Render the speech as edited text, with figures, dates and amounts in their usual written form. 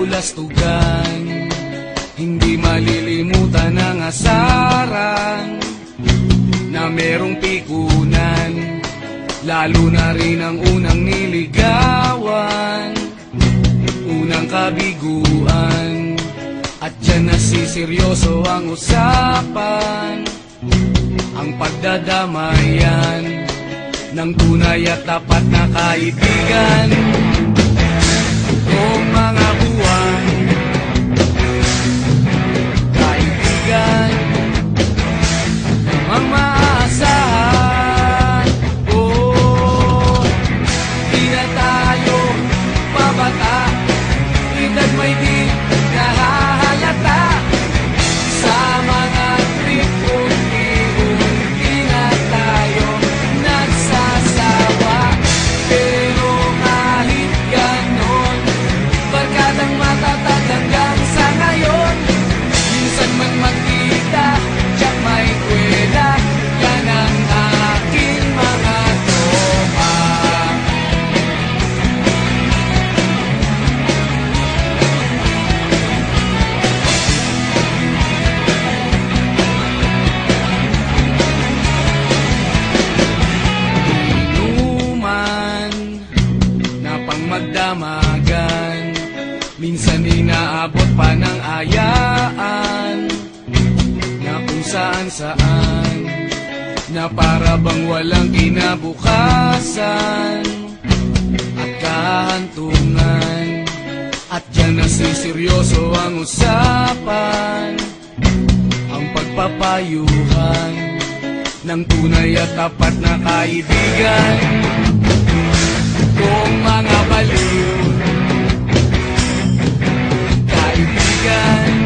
kabulastugan. Hindi malilimutan ang asaran na merong pikunan, lalo na rin ang unang niligawan, unang kabiguan. At dyan nasiseryoso ang usapan, ang pagdadamayan ng tunay at tapat na kaibigan. Kung mga buwan, kaibigan, ang maaasahan. Oh, di na tayo mabata, edad may di nahahalata. Sa mga trip unti-unti na tayo nagsasawa. Pero kahit ganon, barkadang matatag hanggang sa ngayon. Minsan man magkita, tiyak may kwela, yan ang aking mga tropa. Inuman na pang magdamagan, minsan inaabot pa ng ayaan, na kung saan-saan, na para bang walang kinabukasan at kahantungan. At dyan nasiseryoso ang usapan, ang pagpapayuhan ng tunay at tapat na kaibigan. Kung mga baliw, kaibigan,